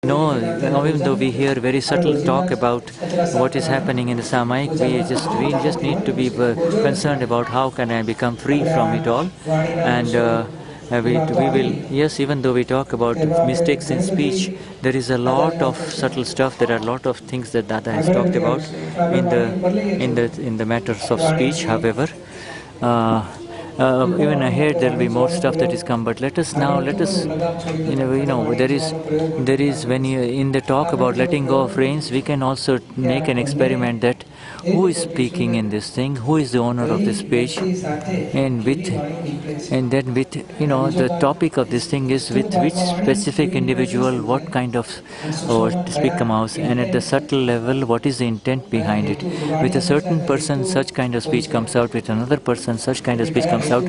No, even though we hear very subtle talk about what is happening in the Samaik, we just need to be concerned about how can I become free from it all, and we will, yes, even though we talk about mistakes in speech, there is a lot of subtle stuff. There are a lot of things that Dada has talked about in the matters of speech. However, even ahead there will be more stuff that is come. But let us, there is when you in the talk about letting go of reins, we can also make an experiment that who is speaking in this thing, who is the owner of this speech, and then with the topic of this thing is with which specific individual, what kind of speak comes, and at the subtle level, what is the intent behind it. With a certain person, such kind of speech comes out. With another person, such kind of speech comes out.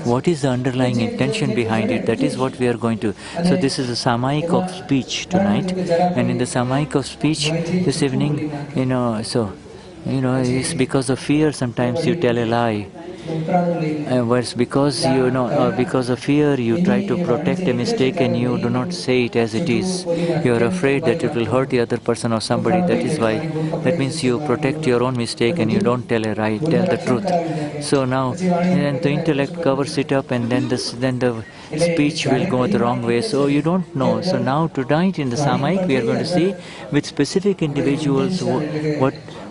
What is the underlying intention behind it? That is what we are going to. So this is a Samaik of speech tonight, and in the Samaik of speech this evening, it's because of fear sometimes you tell a lie. Whereas because because of fear you try to protect a mistake and you do not say it as it is. You are afraid that it will hurt the other person or somebody. That is why. That means you protect your own mistake and you don't tell the truth. So now, then the intellect covers it up, and then the speech will go the wrong way. So you don't know. So now tonight in the Samaik we are going to see with specific individuals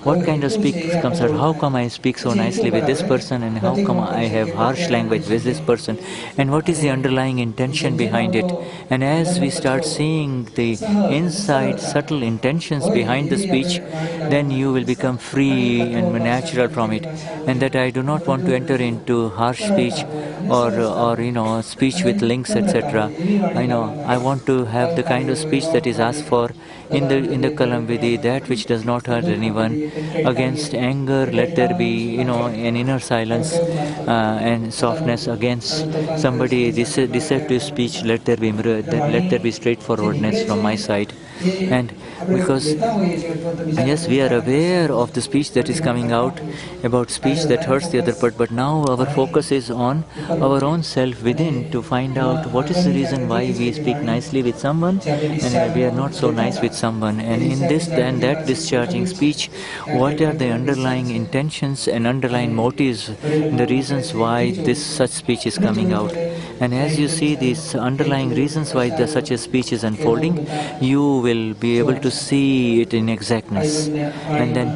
what kind of speech comes out. How come I speak so nicely with this person, and how come I have harsh language with this person, and what is the underlying intention behind it. And as we start seeing the inside subtle intentions behind the speech, then you will become free and natural from it. And that I do not want to enter into harsh speech or speech with links, etc. I want to have the kind of speech that is asked for in the Kalamvidi, that which does not hurt anyone. Against anger, let there be an inner silence and softness. Against somebody deceptive speech, let there be straightforwardness from my side. And because yes, we are aware of the speech that is coming out, about speech that hurts the other part, but now our focus is on our own self within to find out what is the reason why we speak nicely with someone and we are not so nice with someone. And in this and that discharging speech, what are the underlying intentions and underlying motives, the reasons why this such speech is coming out. And as you see these underlying reasons why such a speech is unfolding, you will be able to see it in exactness, and then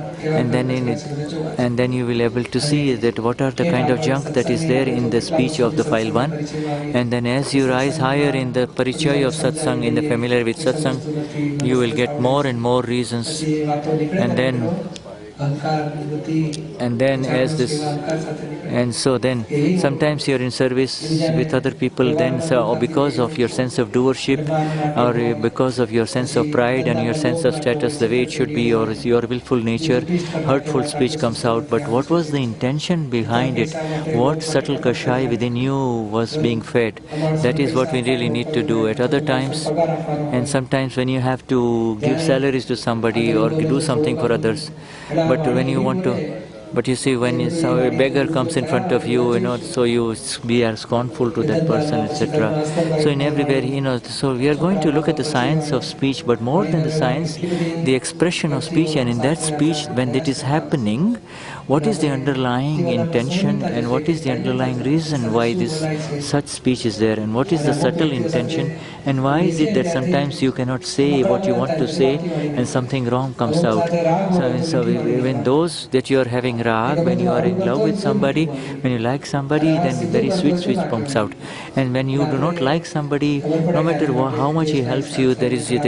you will be able to see that what are the kind of junk that is there in the speech of the file 1. And then as you rise higher in the parichaya of satsang, in the familiar with satsang, you will get more and more reasons. And so then sometimes you're in service with other people, then or because of your sense of doership, or because of your sense of pride and your sense of status the way it should be, or your willful nature, hurtful speech comes out. But what was the intention behind it? What subtle kashai within you was being fed? That is what we really need to do at other times. And sometimes when you have to give salaries to somebody or do something for others, but when you want to, but you see, when a beggar comes in front of you, so you are scornful to that person, etc. So in everywhere, so we are going to look at the science of speech, but more than the science, the expression of speech. And in that speech, when it is happening, what is the underlying intention and what is the underlying reason why this such speech is there, and what is the subtle intention, and why is it that sometimes you cannot say what you want to say and something wrong comes out. So when those that you are having rag, when you are in love with somebody, when you like somebody, then very sweet speech comes out. And when you do not like somebody, no matter how much he helps you, there is a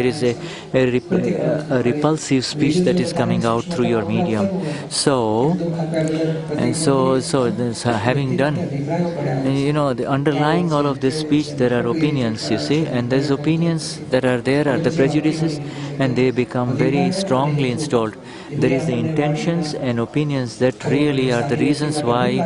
repulsive speech that is coming out through your medium. So having done, the underlying all of this speech, there are opinions, you see, and these opinions that are there are the prejudices, and they become very strongly installed. There is the intentions and opinions that really are the reasons why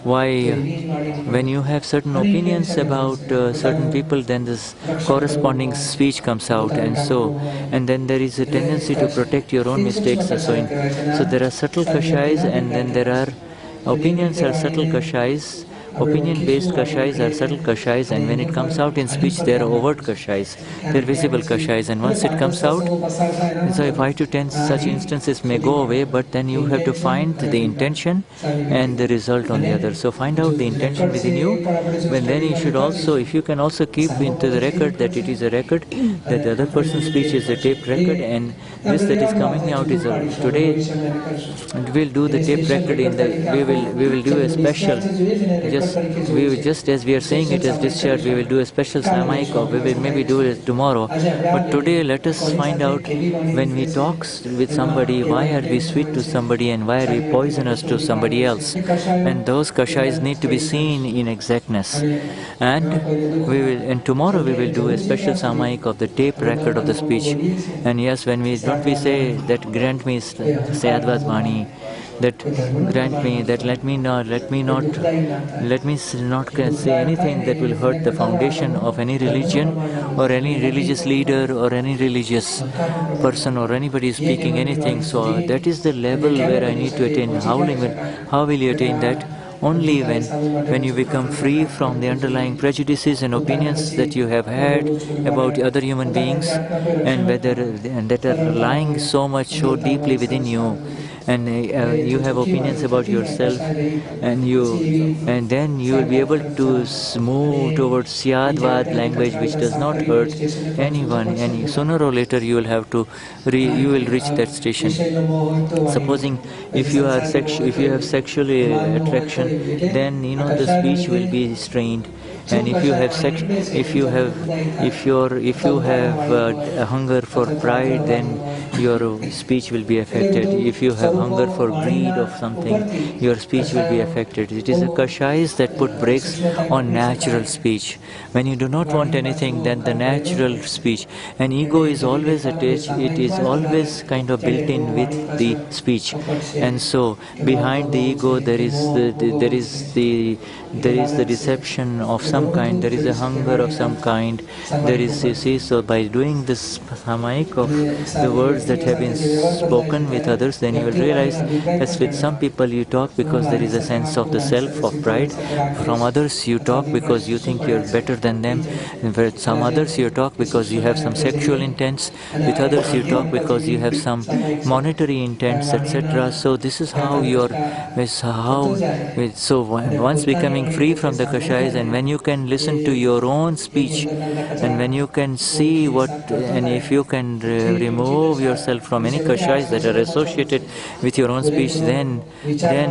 when you have certain opinions about certain people, then this corresponding speech comes out, and then there is a tendency to protect your own mistakes. So there are subtle kashais, and then there are opinions are subtle kashais Opinion-based kashais are subtle kashais, and when it comes out in speech, they are overt kashais. They are visible kashais, and once it comes out, so 5 to 10 such instances may go away, but then you have to find the intention and the result on the other. So find out the intention within you, but then you should also, if you can also keep into the record that it is a record, that the other person's speech is a taped record, and this that is coming out is today. We'll do the tape record in the. We will do a special. Just as we are saying it as discharge, we will do a special Samaik, or we will maybe do it tomorrow. But today, let us find out, when we talk with somebody, why are we sweet to somebody and why are we poisonous to somebody else? And those kashais need to be seen in exactness. And tomorrow we will do a special Samaik of the tape record of the speech. And yes, when we say that grant me Sayadvat Vani, that grant me, that let me not say anything that will hurt the foundation of any religion or any religious leader or any religious person or anybody speaking anything. So that is the level where I need to attain. How will you attain that? Only when you become free from the underlying prejudices and opinions that you have had about other human beings, and that are lying so deeply within you, and you have opinions about yourself, and then you will be able to move towards Syadvad language, which does not hurt anyone, and sooner or later you will reach that station. Supposing if you have sexual attraction, then the speech will be strained. And if you have a hunger for pride, then your speech will be affected. If you have hunger for greed of something, your speech will be affected. It is the kashais that put brakes on natural speech. When you do not want anything, then the natural speech. And ego is always attached. It is always kind of built in with the speech. And so behind the ego, there is the deception of some kind. There is a hunger of some kind. There is, so by doing this Samaik of the words that have been spoken with others, then you will realize, as with some people you talk because there is a sense of the self, of pride. From others you talk because you think you're better than them. With some others you talk because you have some sexual intents. With others you talk because you have some monetary intents, etc. So this is how so once becoming free from the kashais, and when you can listen to your own speech, and when you can see and if you can remove yourself from any kashais that are associated with your own speech, then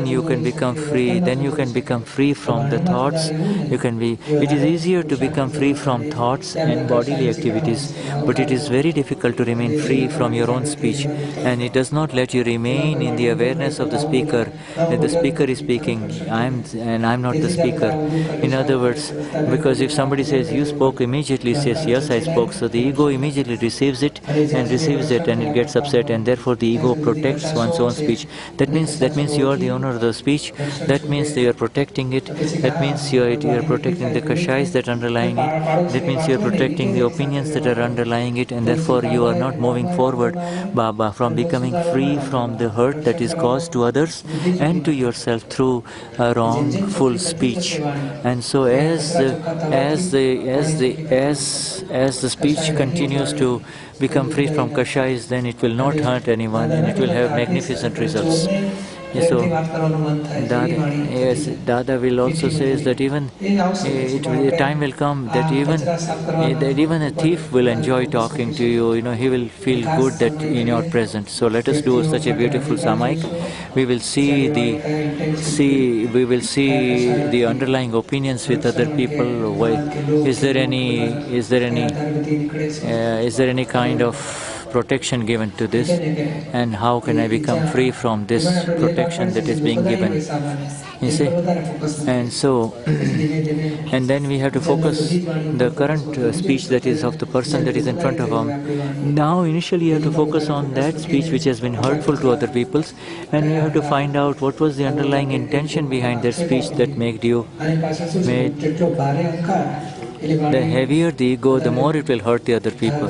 you can become free. Then you can become free from the thoughts. It is easier to become free from thoughts and bodily activities, but it is very difficult to remain free from your own speech, and it does not let you remain in the awareness of the speaker, that the speaker is speaking, I'm not the speaker. In other words, because if somebody says you spoke, immediately says yes, I spoke, so the ego immediately receives it and it gets upset, and therefore the ego protects one's own speech. That means you are the owner of the speech. That means that you are protecting it. That means you are protecting the kashais that are underlying it. That means you are protecting the opinions that are underlying it, and therefore you are not moving forward, Baba, from becoming free from the hurt that is caused to others and to yourself through a wrongful speech. And so as the speech continues to become free from kashais, then it will not hurt anyone, and it will have magnificent results. So Dada will also say that even a time will come that even a thief will enjoy talking to you. He will feel good that in your presence. So let us do such a beautiful Samaik. We will see the underlying opinions with other people. Is there any kind of protection given to this, and how can I become free from this protection that is being given? You see? And so and then we have to focus the current speech that is of the person that is in front of him. Now initially you have to focus on that speech which has been hurtful to other people's, and you have to find out what was the underlying intention behind their speech that the heavier the ego, the more it will hurt the other people.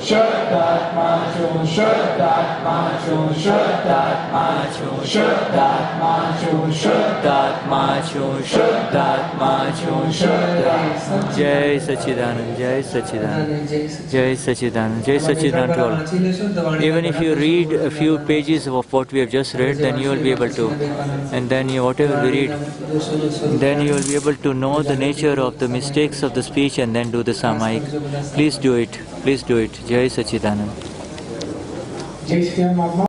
Shuddhatmacho, Shuddhatmacho, Shuddhatmacho, Shuddhatmacho, Shuddhatmacho, Shuddhatmacho, Shuddhatmacho. Jai Sachidanand, Jai Sachidanand, Jai Sachidanand, Jai Sachidanand to all. Even if you read a few pages of what we have just read, then you will be able to, and then whatever we read, then you will be able to know the nature of the mistakes of the speech and then do the Samayik. Please do it. Please do it. Jai Sachidanand.